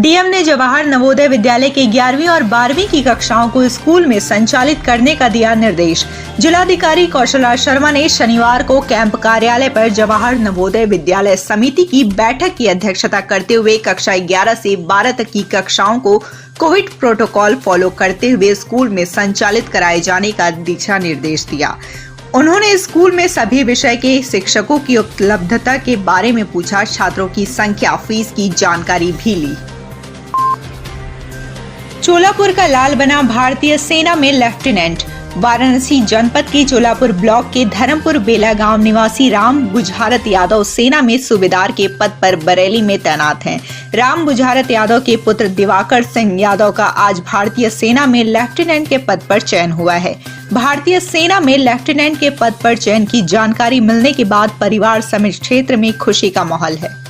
DM ने जवाहर नवोदय विद्यालय के 11वीं और 12वीं की कक्षाओं को स्कूल में संचालित करने का दिया निर्देश। जिलाधिकारी कौशला शर्मा ने शनिवार को कैंप कार्यालय पर जवाहर नवोदय विद्यालय समिति की बैठक की अध्यक्षता करते हुए कक्षा 11 से 12 तक की कक्षाओं को कोविड प्रोटोकॉल फॉलो करते हुए स्कूल में संचालित कराए जाने का दिशा निर्देश दिया। उन्होंने स्कूल में सभी विषय के शिक्षकों की उपलब्धता के बारे में पूछा, छात्रों की संख्या, फीस की जानकारी भी ली। चोलापुर का लाल बना भारतीय सेना में लेफ्टिनेंट। वाराणसी जनपद के चोलापुर ब्लॉक के धर्मपुर बेला गांव निवासी राम बुझारत यादव सेना में सूबेदार के पद पर बरेली में तैनात हैं। राम बुझारत यादव के पुत्र दिवाकर सिंह यादव का आज भारतीय सेना में लेफ्टिनेंट के पद पर चयन हुआ है। भारतीय सेना में लेफ्टिनेंट के पद पर चयन की जानकारी मिलने के बाद परिवार समेत क्षेत्र में खुशी का माहौल है।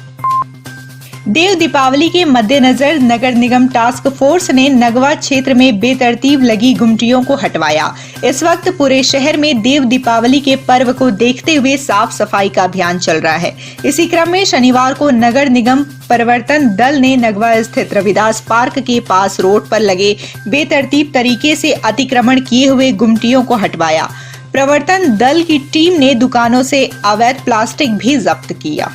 देव दीपावली के मद्देनजर नगर निगम टास्क फोर्स ने नगवा क्षेत्र में बेतरतीब लगी गुमटियों को हटवाया। इस वक्त पूरे शहर में देव दीपावली के पर्व को देखते हुए साफ सफाई का अभियान चल रहा है। इसी क्रम में शनिवार को नगर निगम परिवर्तन दल ने नगवा स्थित रविदास पार्क के पास रोड पर लगे बेतरतीब तरीके से अतिक्रमण किए हुए गुमटियों को हटवाया। प्रवर्तन दल की टीम ने दुकानों से अवैध प्लास्टिक भी जब्त किया।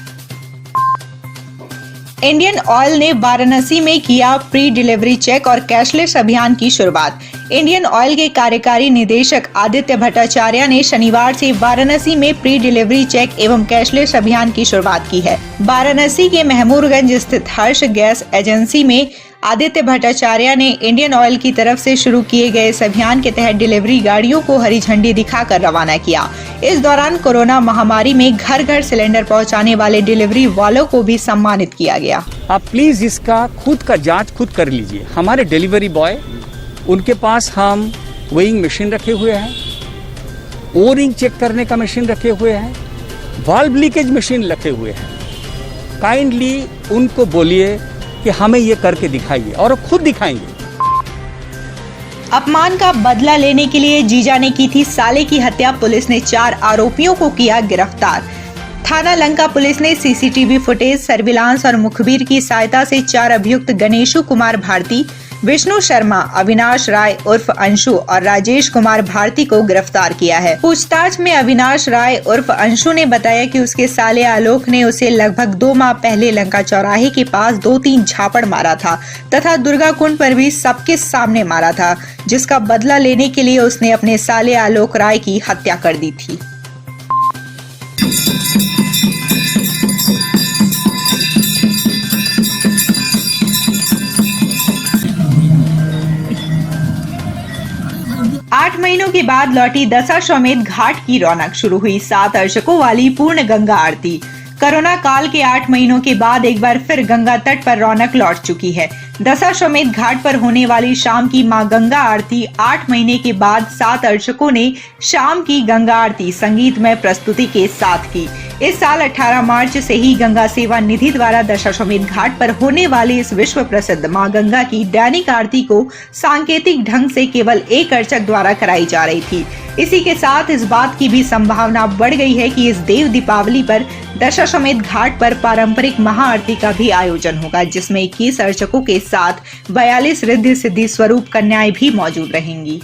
इंडियन ऑयल ने वाराणसी में किया प्री डिलीवरी चेक और कैशलेस अभियान की शुरुआत। इंडियन ऑयल के कार्यकारी निदेशक आदित्य भट्टाचार्य ने शनिवार से वाराणसी में प्री डिलीवरी चेक एवं कैशलेस अभियान की शुरुआत की है। वाराणसी के महमूदगंज स्थित हर्ष गैस एजेंसी में आदित्य भट्टाचार्य ने इंडियन ऑयल की तरफ से शुरू किए गए इस अभियान के तहत डिलीवरी गाड़ियों को हरी झंडी दिखाकर रवाना किया। इस दौरान कोरोना महामारी में घर घर सिलेंडर पहुंचाने वाले डिलीवरी वालों को भी सम्मानित किया गया। आप प्लीज इसका खुद का जांच खुद कर लीजिए। हमारे डिलीवरी बॉय, उनके पास हम वेइंग मशीन रखे हुए हैं, ओरिंग चेक करने का मशीन रखे हुए हैं, वाल्व लीकेज मशीन रखे हुए हैं। काइंडली उनको बोलिए कि हमें ये करके दिखाइए और खुद दिखाएंगे। अपमान का बदला लेने के लिए जीजा ने की थी साले की हत्या। पुलिस ने 4 आरोपियों को किया गिरफ्तार। थाना लंका पुलिस ने सीसीटीवी फुटेज, सर्विलांस और मुखबिर की सहायता से 4 अभियुक्त गणेशु कुमार भारती, विष्णु शर्मा, अविनाश राय उर्फ अंशु और राजेश कुमार भारती को गिरफ्तार किया है। पूछताछ में अविनाश राय उर्फ अंशु ने बताया कि उसके साले आलोक ने उसे लगभग 2 माह पहले लंका चौराहे के पास 2-3 झापड़ मारा था तथा दुर्गा कुंड पर भी सबके सामने मारा था, जिसका बदला लेने के लिए उसने अपने साले आलोक राय की हत्या कर दी थी। आठ महीनों के बाद लौटी दशाश्वमेध घाट की रौनक। शुरू हुई 7 अर्चकों वाली पूर्ण गंगा आरती। कोरोना काल के 8 महीनों के बाद एक बार फिर गंगा तट पर रौनक लौट चुकी है। दशाश्वमेध घाट पर होने वाली शाम की मां गंगा आरती 8 महीने के बाद 7 अर्चकों ने शाम की गंगा आरती संगीतमय प्रस्तुति के साथ की। इस साल 18 मार्च से ही गंगा सेवा निधि द्वारा दशाश्वमेध घाट पर होने वाली इस विश्व प्रसिद्ध मां गंगा की दैनिक आरती को सांकेतिक ढंग से केवल एक अर्चक द्वारा कराई जा रही थी। इसी के साथ इस बात की भी संभावना बढ़ गई है कि इस देव दीपावली पर दशाश्वमेध घाट पर पारंपरिक महाआरती का भी आयोजन होगा, जिसमें 21 अर्चकों के साथ 42 रिद्धि सिद्धि स्वरूप कन्याएं भी मौजूद रहेंगी।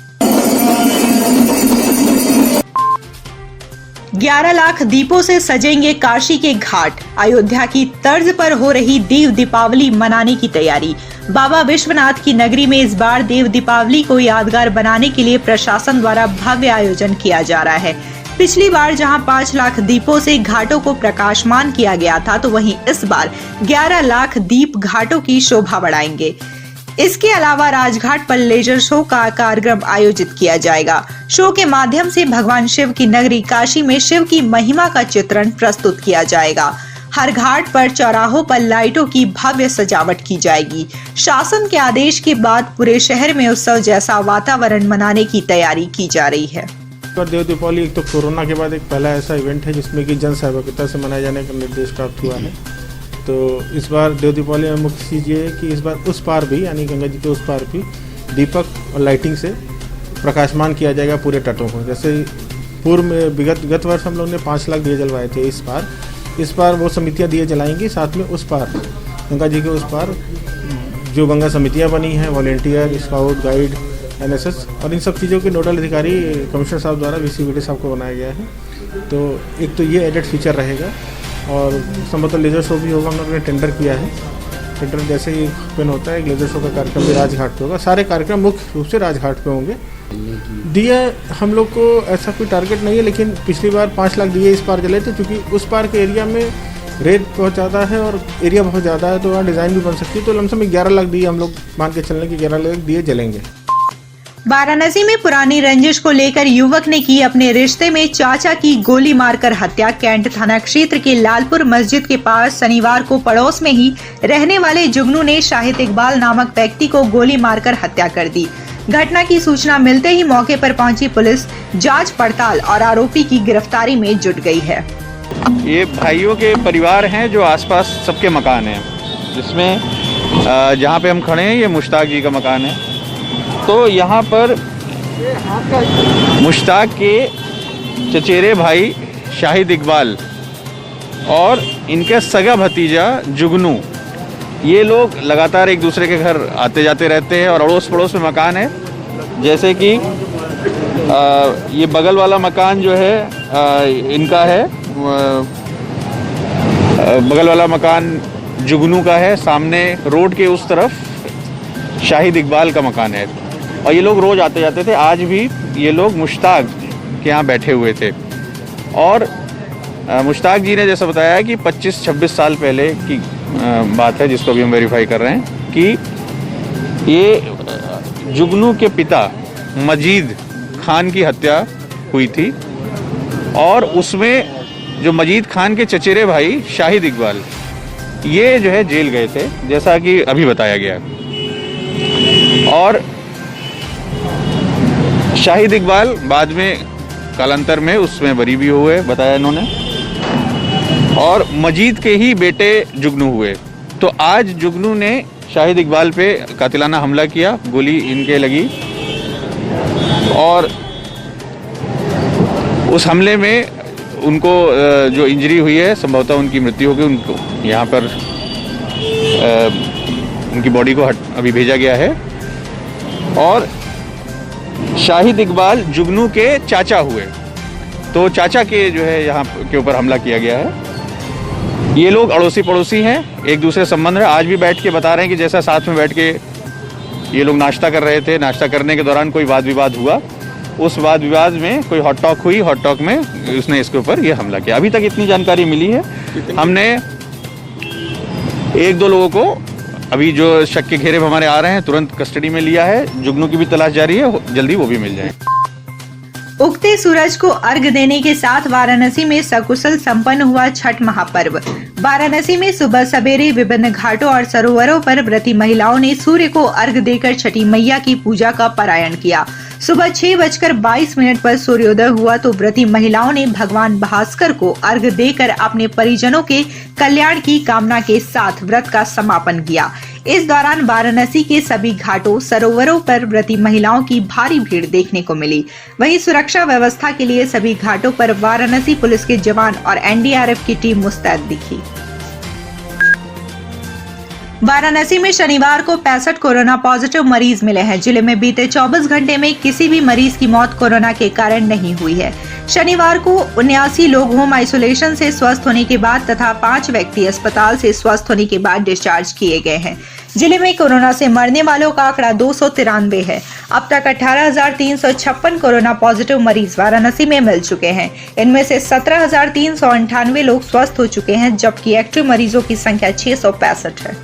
11 लाख दीपों से सजेंगे काशी के घाट। अयोध्या की तर्ज पर हो रही देव दीपावली मनाने की तैयारी। बाबा विश्वनाथ की नगरी में इस बार देव दीपावली को यादगार बनाने के लिए प्रशासन द्वारा भव्य आयोजन किया जा रहा है। पिछली बार जहां 5 लाख दीपों से घाटों को प्रकाशमान किया गया था, तो वहीं इस बार 11 लाख दीप घाटों की शोभा बढ़ाएंगे। इसके अलावा राजघाट पर लेजर शो का कार्यक्रम आयोजित किया जाएगा। शो के माध्यम से भगवान शिव की नगरी काशी में शिव की महिमा का चित्रण प्रस्तुत किया जाएगा। हर घाट पर चौराहों पर लाइटों की भव्य सजावट की जाएगी। शासन के आदेश के बाद पूरे शहर में उत्सव जैसा वातावरण मनाने की तैयारी की जा रही है। देव दीपावली एक तो कोरोना के बाद एक पहला ऐसा इवेंट है जिसमें कि जन सहभागिता से मनाए जाने का निर्देश प्राप्त हुआ है। तो इस बार देव दीपावली में मुख्य चीज़ ये है कि इस बार उस पार भी, यानी गंगा जी के उस पार भी दीपक और लाइटिंग से प्रकाशमान किया जाएगा पूरे तटों को। जैसे पूर्व में गत वर्ष हम लोग ने 5 लाख दिए जलवाए थे। इस बार वो समितियां दिए जलाएंगी, साथ में उस पार गंगा जी के उस पार जो गंगा समितियां बनी हैं, वॉलेंटियर, स्काउट, गाइड, एनएसएस और इन सब चीज़ों के नोडल अधिकारी कमिश्नर साहब द्वारा VCVD साहब को बनाया गया है। तो एक तो ये एडेड फीचर रहेगा और संभवतः लेजर शो भी होगा। हम लोगों ने टेंडर किया है। टेंडर जैसे ही ओपन होता है एक लेजर शो का कार्यक्रम भी राजघाट पे होगा। सारे कार्यक्रम मुख्य रूप से राजघाट पे होंगे। दिया हम लोग को ऐसा कोई टारगेट नहीं है, लेकिन पिछली बार 5 लाख दिए इस पार जले थे, क्योंकि उस पार के एरिया में रेत बहुत ज़्यादा है और एरिया बहुत ज़्यादा है, तो वहाँ डिज़ाइन भी बन सकती है। तो लमसम 11 लाख दिए हम लोग मान के चलने की 11 लाख दिए जलेंगे। वाराणसी में पुरानी रंजिश को लेकर युवक ने की अपने रिश्ते में चाचा की गोली मारकर हत्या। कैंट थाना क्षेत्र के लालपुर मस्जिद के पास शनिवार को पड़ोस में ही रहने वाले जुगनू ने शाहिद इकबाल नामक व्यक्ति को गोली मारकर हत्या कर दी। घटना की सूचना मिलते ही मौके पर पहुंची पुलिस जांच पड़ताल और आरोपी की गिरफ्तारी में जुट गई है। ये भाइयों के परिवार हैं जो आसपास सबके मकान हैं, जिसमें जहाँ पे हम खड़े हैं ये मुश्ताक जी का मकान है। तो यहाँ पर मुश्ताक के चचेरे भाई शाहिद इकबाल और इनका सगा भतीजा जुगनू, ये लोग लगातार एक दूसरे के घर आते जाते रहते हैं और अड़ोस पड़ोस में मकान है। जैसे कि ये बगल वाला मकान जो है इनका है, बगल वाला मकान जुगनू का है। सामने रोड के उस तरफ शाहिद इकबाल का मकान है और ये लोग रोज़ आते जाते थे। आज भी ये लोग मुश्ताक के यहाँ बैठे हुए थे और मुश्ताक जी ने जैसा बताया कि 25-26 साल पहले की बात है, जिसको भी हम वेरीफाई कर रहे हैं, कि ये जुगनू के पिता मजीद खान की हत्या हुई थी और उसमें जो मजीद खान के चचेरे भाई शाहिद इकबाल ये जो है जेल गए थे, जैसा कि अभी बताया गया। और शाहिद इकबाल बाद में कालांतर में उसमें बरी भी हुए, बताया इन्होंने, और मजीद के ही बेटे जुगनू हुए। तो आज जुगनू ने शाहिद इकबाल पे कातिलाना हमला किया, गोली इनके लगी और उस हमले में उनको जो इंजरी हुई है, संभवतः उनकी मृत्यु हो गई। उनको यहाँ पर उनकी बॉडी को अभी भेजा गया है। और शाहिद इकबाल जुगनू के चाचा हुए, तो चाचा के जो है यहाँ के ऊपर हमला किया गया है। ये लोग अड़ोसी पड़ोसी हैं, एक दूसरे संबंध है। आज भी बैठ के बता रहे हैं कि जैसा साथ में बैठ के ये लोग नाश्ता कर रहे थे, नाश्ता करने के दौरान कोई वाद विवाद हुआ, उस वाद विवाद में कोई हॉट टॉक हुई, हॉट टॉक में उसने इसके ऊपर ये हमला किया। अभी तक इतनी जानकारी मिली है। हमने 1-2 लोगों को अभी जो शक के घेरे में हमारे आ रहे हैं तुरंत कस्टडी में लिया है। जुगनू की भी तलाश जारी है, जल्दी वो भी मिल जाए। उगते सूरज को अर्घ देने के साथ वाराणसी में सकुशल संपन्न हुआ छठ महापर्व। वाराणसी में सुबह सवेरे विभिन्न घाटों और सरोवरों पर व्रती महिलाओं ने सूर्य को अर्घ देकर छठी मैया की पूजा का पारायण किया। सुबह 6:22 पर सूर्योदय हुआ तो व्रती महिलाओं ने भगवान भास्कर को अर्घ देकर अपने परिजनों के कल्याण की कामना के साथ व्रत का समापन किया। इस दौरान वाराणसी के सभी घाटों सरोवरों पर व्रती महिलाओं की भारी भीड़ देखने को मिली। वहीं सुरक्षा व्यवस्था के लिए सभी घाटों पर वाराणसी पुलिस के जवान और NDRF की टीम मुस्तैद दिखी। वाराणसी में शनिवार को 65 कोरोना पॉजिटिव मरीज मिले हैं। जिले में बीते 24 घंटे में किसी भी मरीज की मौत कोरोना के कारण नहीं हुई है। शनिवार को 79 लोग होम आइसोलेशन से स्वस्थ होने के बाद तथा 5 व्यक्ति अस्पताल से स्वस्थ होने के बाद डिस्चार्ज किए गए हैं। जिले में कोरोना से मरने वालों का आंकड़ा 293 है। अब तक 18,356 कोरोना पॉजिटिव मरीज वाराणसी में मिल चुके हैं। इनमें से 17,398 लोग स्वस्थ हो चुके हैं, जबकि एक्टिव मरीजों की संख्या 665 है।